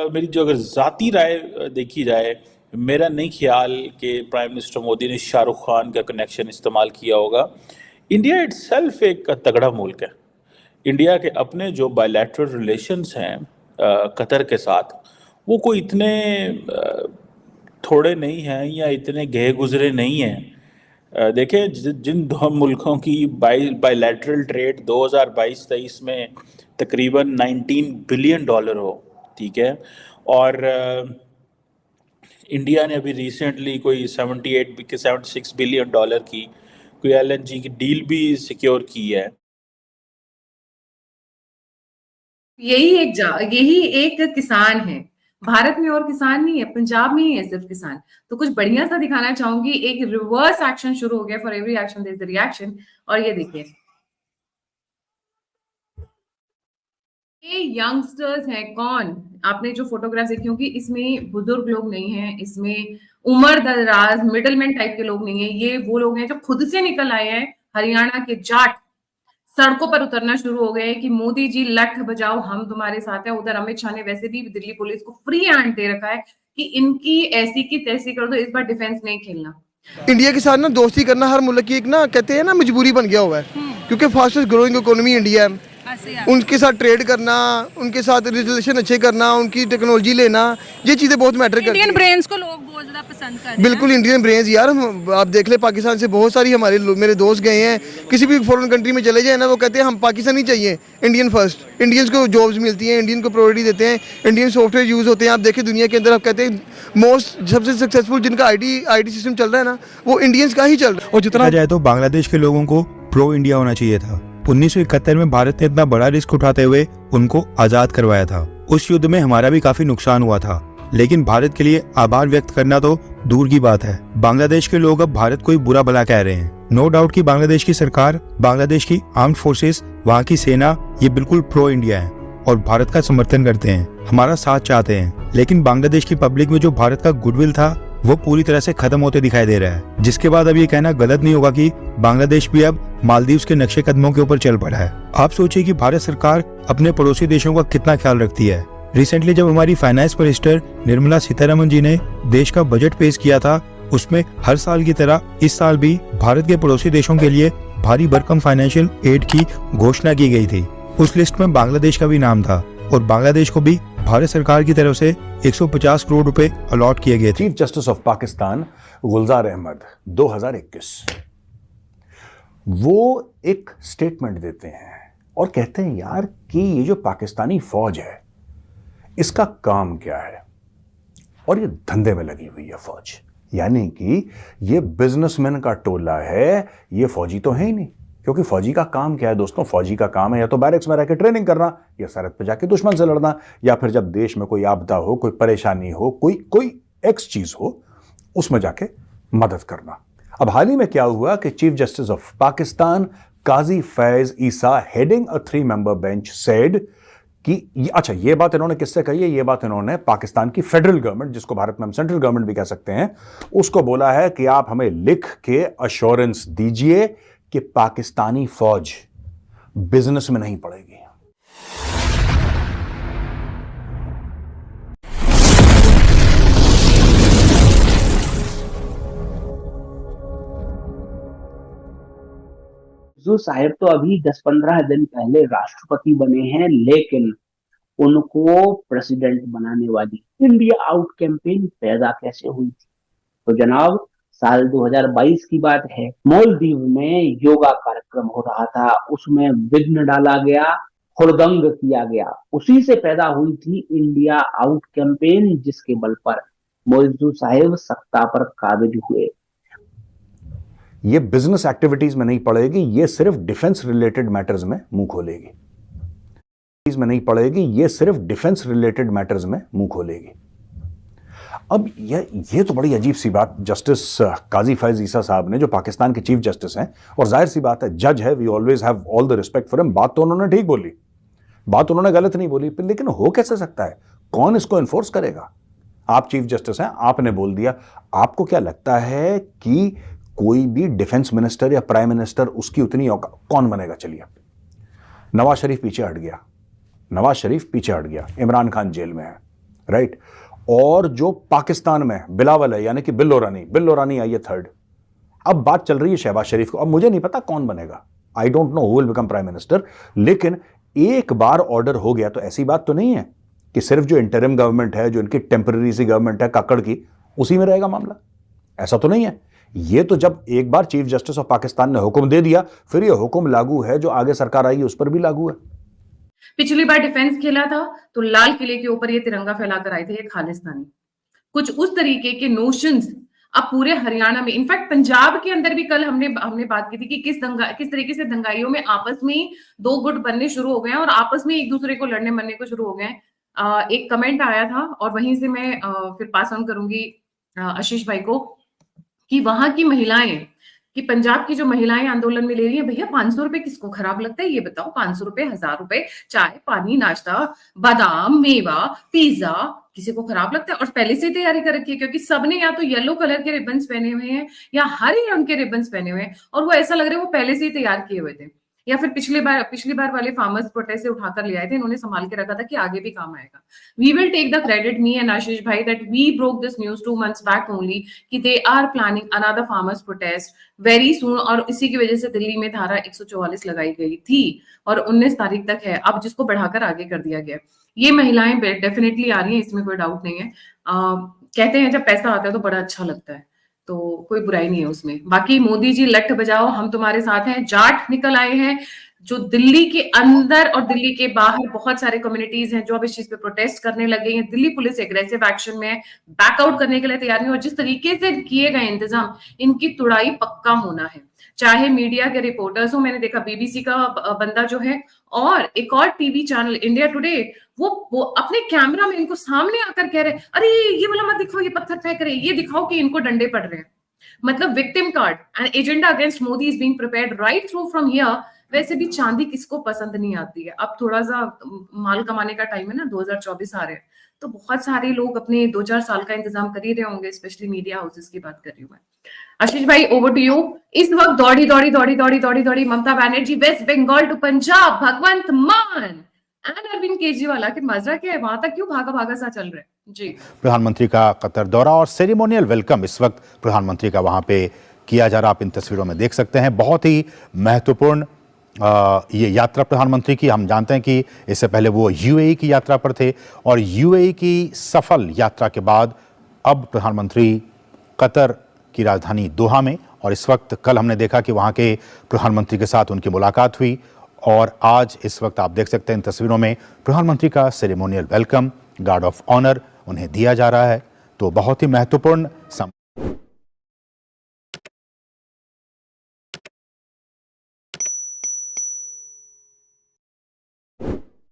मेरी जो अगर ज़ाती राय देखी जाए, मेरा नहीं ख्याल कि प्राइम मिनिस्टर मोदी ने शाहरुख खान का कनेक्शन इस्तेमाल किया होगा। इंडिया इटसेल्फ एक तगड़ा मुल्क है। इंडिया के अपने जो बायलैटरल रिलेशंस हैं कतर के साथ, वो कोई इतने थोड़े नहीं हैं या इतने गए गुजरे नहीं हैं। देखें, जिन दो मुल्कों की बायलैटरल ट्रेड 2022-23 में तकरीबन $19 बिलियन हो, ठीक है, और इंडिया ने अभी रिसेंटली कोई 78 के $76 बिलियन की कोई LNG की डील भी सिक्योर की है। यही एक किसान है भारत में, और किसान नहीं है, पंजाब में ही है सिर्फ किसान। तो कुछ बढ़िया सा दिखाना चाहूंगी। एक रिवर्स एक्शन शुरू हो गया, for every action there is the reaction. और ये देखिए, ये यंगस्टर्स हैं। कौन? आपने जो फोटोग्राफ देखी, क्योंकि इसमें बुजुर्ग लोग नहीं हैं, इसमें उम्र दराज मिडिलमैन टाइप के लोग नहीं है। ये वो लोग हैं जो खुद से निकल आए हैं, हरियाणा के जाट सड़कों पर उतरना शुरू हो गए कि मोदी जी लठ बजाओ, हम तुम्हारे साथ हैं। उधर अमित शाह ने वैसे भी दिल्ली पुलिस को फ्री हैंड दे रखा है कि इनकी ऐसी की तैसी कर दो, इस बार डिफेंस नहीं खेलना। इंडिया के साथ ना दोस्ती करना हर मुल्क की एक ना कहते हैं ना मजबूरी बन गया हुआ है, क्योंकि फास्टेस्ट ग्रोइंग इकोनॉमी इंडिया है। उनके साथ ट्रेड करना, उनके साथ रिलेशन अच्छे करना, उनकी टेक्नोलॉजी लेना, ये चीज़ें बहुत मैटर करती हैं। इंडियन ब्रेन्स को लोग बहुत ज़्यादा पसंद करते हैं। बिल्कुल इंडियन ब्रेन्स यार, हम आप देख ले, पाकिस्तान से बहुत सारी मेरे दोस्त गए हैं, किसी भी फॉरेन कंट्री में चले जाए ना, वो कहते हैं हम पाकिस्तानी चाहिए, इंडियन फर्स्ट। इंडियंस को जॉब्स मिलती हैं, इंडियन को प्रायोरिटी देते हैं, इंडियन सॉफ्टवेयर यूज़ होते हैं। आप देखें दुनिया के अंदर, आप कहते हैं मोस्ट सबसे सक्सेसफुल जिनका आईटी सिस्टम चल रहा है ना, वो इंडियंस का ही चल रहा है। और जितना जाए तो बांग्लादेश के लोगों को प्रो इंडिया होना चाहिए था। 1971 में भारत ने इतना बड़ा रिस्क उठाते हुए उनको आजाद करवाया था। उस युद्ध में हमारा भी काफी नुकसान हुआ था, लेकिन भारत के लिए आभार व्यक्त करना तो दूर की बात है। बांग्लादेश के लोग अब भारत को ही बुरा भला कह रहे हैं। नो डाउट कि बांग्लादेश की सरकार, बांग्लादेश की आर्म्ड फोर्सेस, वहाँ की सेना, ये बिल्कुल प्रो इंडिया है और भारत का समर्थन करते हैं, हमारा साथ चाहते हैं। लेकिन बांग्लादेश की पब्लिक में जो भारत का गुडविल था, वो पूरी तरह से खत्म होते दिखाई दे रहा है। जिसके बाद अब ये कहना गलत नहीं होगा कि बांग्लादेश भी अब मालदीव्स के नक्शे कदमों के ऊपर चल पड़ा है। आप सोचिए कि भारत सरकार अपने पड़ोसी देशों का कितना ख्याल रखती है। रिसेंटली जब हमारी फाइनेंस मिनिस्टर निर्मला सीतारमन जी ने देश का बजट पेश किया था, उसमें हर साल की तरह इस साल भी भारत के पड़ोसी देशों के लिए भारी भरकम फाइनेंशियल एड की घोषणा की गई थी। उस लिस्ट में बांग्लादेश का भी नाम था और बांग्लादेश को भी भारत सरकार की तरफ से 150 करोड़ रुपए अलॉट किए गए थे। चीफ जस्टिस ऑफ पाकिस्तान गुलजार अहमद 2021 वो एक स्टेटमेंट देते हैं और कहते हैं यार कि ये जो पाकिस्तानी फौज है, इसका काम क्या है, और ये धंधे में लगी हुई है फौज, यानी कि ये बिजनेसमैन का टोला है, ये फौजी तो है ही नहीं। क्योंकि फौजी का काम क्या है दोस्तों? फौजी का काम है या तो बैरक्स में रहकर ट्रेनिंग करना, या सरहद पे जाके दुश्मन से लड़ना, या फिर जब देश में कोई आपदा हो, कोई परेशानी हो, कोई एक्स चीज हो, उसमें जाके मदद करना। अब हाल ही में क्या हुआ कि chief justice of Pakistan Qazi Faez Isa heading a 3 member bench said कि अच्छा, ये बात इन्होंने किससे कही है? ये बात इन्होंने पाकिस्तान की फेडरल गवर्नमेंट, जिसको भारत में हम सेंट्रल गवर्नमेंट भी कह सकते हैं, उसको बोला है कि आप हमें लिख के अश्योरेंस दीजिए कि पाकिस्तानी फौज बिजनेस में नहीं पड़ेगी। जो साहेब तो अभी 10-15 दिन पहले राष्ट्रपति बने हैं, लेकिन उनको प्रेसिडेंट बनाने वाली इंडिया आउट कैंपेन पैदा कैसे हुई थी? तो जनाब, साल 2022 की बात है, मालदीव में योगा कार्यक्रम हो रहा था, उसमें विघ्न डाला गया, हुड़दंग किया गया। उसी से पैदा हुई थी इंडिया आउट कैंपेन, जिसके बल पर मौजूद साहिब सत्ता पर काबिज हुए। ये बिजनेस एक्टिविटीज में नहीं पड़ेगी, ये सिर्फ डिफेंस रिलेटेड मैटर्स में मुंह खोलेगी। में नहीं पड़ेगी, ये सिर्फ डिफेंस रिलेटेड मैटर्स में मुंह खोलेगी। अब ये तो बड़ी अजीब सी बात जस्टिस काजी फैज ईसा साहब ने, जो पाकिस्तान के चीफ जस्टिस हैं, और जाहिर सी बात है जज है, we always have all the respect for him. बात तो उन्होंने ठीक बोली, बात उन्होंने गलत नहीं बोली, लेकिन हो कैसे सकता है? कौन इसको एनफोर्स करेगा? आप चीफ जस्टिस हैं, आपने बोल दिया। आपको क्या लगता है कि कोई भी डिफेंस मिनिस्टर या प्राइम मिनिस्टर उसकी उतनी कौन बनेगा? चलिए, नवाज शरीफ पीछे हट गया, नवाज शरीफ पीछे हट गया, इमरान खान जेल में है, राइट। और जो पाकिस्तान में बिलावल है यानी कि बिल्लो रानी आई है थर्ड। अब बात चल रही है शहबाज शरीफ को। अब मुझे नहीं पता कौन बनेगा, I don't know who will become prime minister, लेकिन एक बार ऑर्डर हो गया तो ऐसी बात तो नहीं है कि सिर्फ जो इंटरिम गवर्नमेंट है, जो इनकी टेम्पररी सी गवर्नमेंट है काकड़ की, उसी में रहेगा मामला। ऐसा तो नहीं है। ये तो जब एक बार चीफ जस्टिस ऑफ पाकिस्तान ने हुक्म दे दिया, फिर ये हुक्म लागू है, जो आगे सरकार आई है उस पर भी लागू है। पिछली बार डिफेंस खेला था तो लाल किले के ऊपर ये तिरंगा फैलाकर आए थे ये खालिस्तानी। कुछ उस तरीके के नोशंस अब पूरे हरियाणा में, इनफैक्ट पंजाब के अंदर भी कल हमने बात की थी कि किस तरीके से दंगाइयों में आपस में दो गुट बनने शुरू हो गए हैं और आपस में एक दूसरे को लड़ने मरने को शुरू हो गए हैं। एक कमेंट आया था और वहीं से मैं फिर पास ऑन करूंगी आशीष भाई को कि वहां की महिलाएं, कि पंजाब की जो महिलाएं आंदोलन में ले रही हैं, भैया 500 रुपए किसको खराब लगता है ये बताओ। 500 रुपए, 1000 रुपए, चाय पानी नाश्ता, बादाम मेवा पिज्जा, किसी को खराब लगता है? और पहले से ही तैयारी कर रखी है, क्योंकि सबने या तो येलो कलर के रिबन्स पहने हुए हैं या हरे रंग के रिबन्स पहने हुए हैं और वो ऐसा लग रहा है वो पहले से ही तैयार किए हुए थे, या फिर पिछली बार वाले फार्मर्स प्रोटेस्ट से उठाकर ले आए थे, इन्होंने संभाल के रखा था कि आगे भी काम आएगा। We will take the credit, me and Ashish भाई, that we broke this news 2 months back only कि they are planning another farmers protest very soon. और इसी की वजह से दिल्ली में धारा 144 लगाई गई थी और 19 तारीख तक है, अब जिसको बढ़ाकर आगे कर दिया गया। ये महिलाएं डेफिनेटली आ रही हैं, इसमें कोई डाउट नहीं है। कहते हैं जब पैसा आता है तो बड़ा अच्छा लगता है, तो कोई बुराई नहीं है उसमें। बाकी मोदी जी लठ बजाओ, हम तुम्हारे साथ हैं। जाट निकल आए हैं, जो दिल्ली के अंदर और दिल्ली के बाहर बहुत सारे कम्युनिटीज हैं जो अब इस चीज पे प्रोटेस्ट करने लगे हैं। दिल्ली पुलिस एग्रेसिव एक्शन में है, बैकआउट करने के लिए तैयार नहीं। और जिस तरीके से किए गए इंतजाम, इनकी तुड़ाई पक्का होना है, चाहे मीडिया के रिपोर्टर्स हो। मैंने देखा बीबीसी का बंदा जो है और एक और टीवी चैनल इंडिया टुडे, वो अपने कैमरा में इनको सामने आकर कह रहे, अरे ये वाला मत दिखाओ, ये पत्थर फेंक रहे, ये दिखाओ कि इनको डंडे पड़ रहे हैं। मतलब victim card and agenda against Modi is being prepared right through from here. वैसे भी चांदी किसको पसंद नहीं आती है। अब थोड़ा सा माल कमाने का टाइम है ना, 2024 आ रहे हैं, तो बहुत सारे लोग अपने 2-4 साल का इंतजाम कर ही रहे होंगे, स्पेशली मीडिया हाउसेस की बात कर रही हूँ मैं। आशीष भाई ओवर टू यू। इस वक्त दौड़ी ममता बनर्जी वेस्ट बंगाल टू पंजाब, भगवंत मान एंड अरविंद केजरीवाल, आखिर मजरा क्या है, वहां तक क्यों भागा सा चल रहा है जी। प्रधानमंत्री का कतर दौरा और सेरेमोनियल वेलकम इस वक्त प्रधानमंत्री का वहां पे किया जा रहा, आप इन तस्वीरों में देख सकते हैं। बहुत ही महत्वपूर्ण ये यात्रा प्रधानमंत्री की। हम जानते हैं कि इससे पहले वो यूएई की यात्रा पर थे और यूएई की सफल यात्रा के बाद अब प्रधानमंत्री कतर की राजधानी दोहा में, और इस वक्त कल हमने देखा कि वहाँ के प्रधानमंत्री के साथ उनकी मुलाकात हुई और आज इस वक्त आप देख सकते हैं इन तस्वीरों में प्रधानमंत्री का ceremonial welcome, guard of honour उन्हें दिया जा रहा है। तो बहुत ही महत्वपूर्ण